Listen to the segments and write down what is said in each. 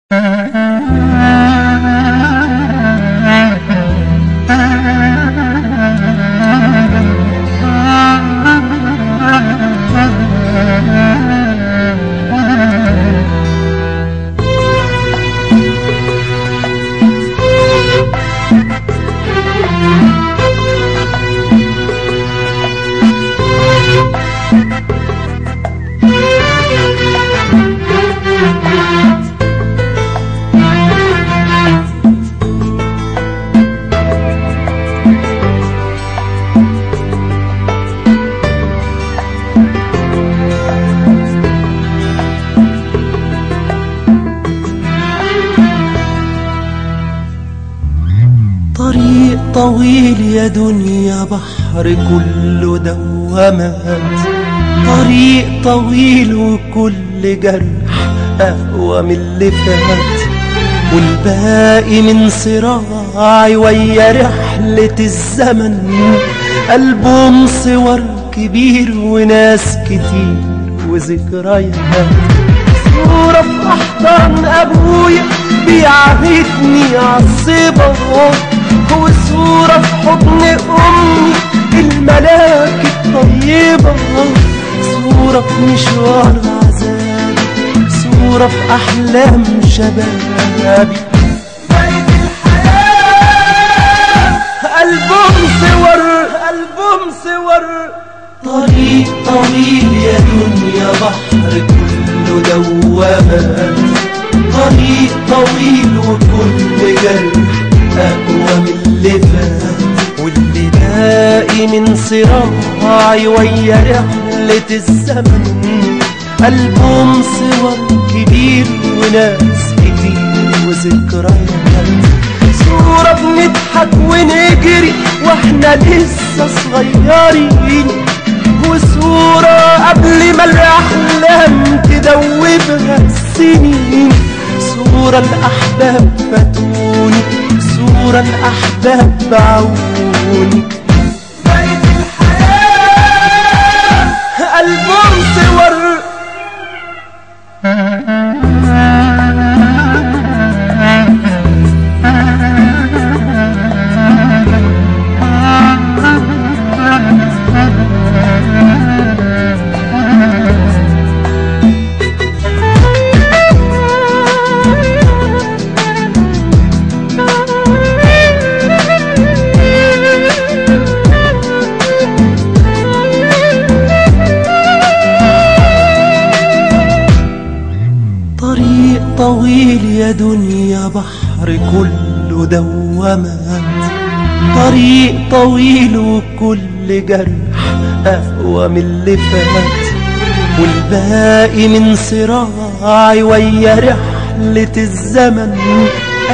طريق طويل يا دنيا، بحر كله دوامات. طريق طويل وكل جرح أقوى من اللي فات، والباقي من صراعي ويا رحلة الزمن. ألبوم صور كبير وناس كتير وذكريات. صورة في أحضان أبويا بيعاهدني عالصبا، وصورة في حضن أمي الملاك الطيبة. صورة في مشوار عذابي، صورة في أحلام شبابي. بيت الحياة ألبوم صور، ألبوم صور. طريق طويل يا دنيا، بحر كله دوامات. طريق طويل وكل جرح أقوى من اللي فات، واللي باقي من صراعي ويا رحلة الزمن. ألبوم صور كبير وناس كتير وذكريات. صورة بنضحك ونجري واحنا لسه صغيرين، وصورة قبل ما الأحلام تدوبها السنين. صورة الأحباب فاتوني، صورة الأحباب بعوني. بيت الحياة ألبوم صور. طريق طويل يا دنيا، بحر كله دوامات. طريق طويل وكل جرح أقوى من اللي فات، والباقي من صراعي ويا رحلة الزمن.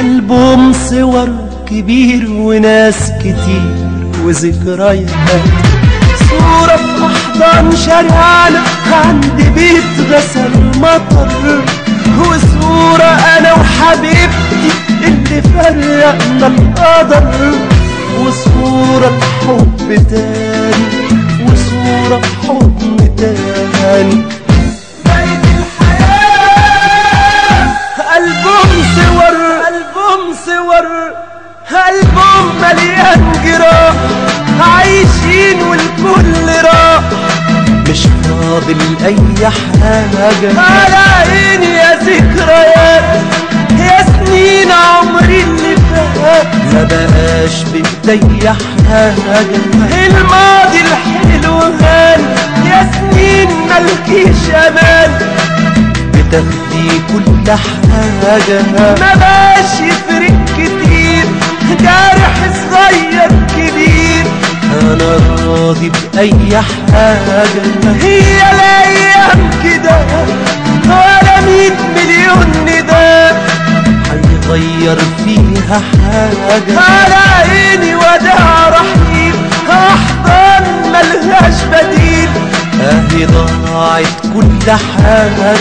ألبوم صور كبير وناس كتير وذكريات. صورة في أحضان شارعنا عند بيت غسل مطر، وصورة أنا وحبيبتي اللي فرقنا القدر. وصورة حب تاني، وصورة حضن تاني. بيت الحياة ألبوم صور، ألبوم صور. ألبوم مليان جراح، عايشين والكل راح، مش فاضل أي حاجة. على عيني يا ذكريات، يا سنين عمري اللي فات. ما بقاش بإيديا حاجة، الماضي الحلو هان. يا سنين ملكيش أمان، بتاخدي كل حاجة. ما بقاش يفرق كتير، جارح صغير كبير. أنا راضي بأي حاجة، هي الأيام كده ولا 100 مليون نداء هيغير فيها حاجة. على عيني وداع رحيل، أحضان ملهاش بديل. أهي ضاعت كل حاجة.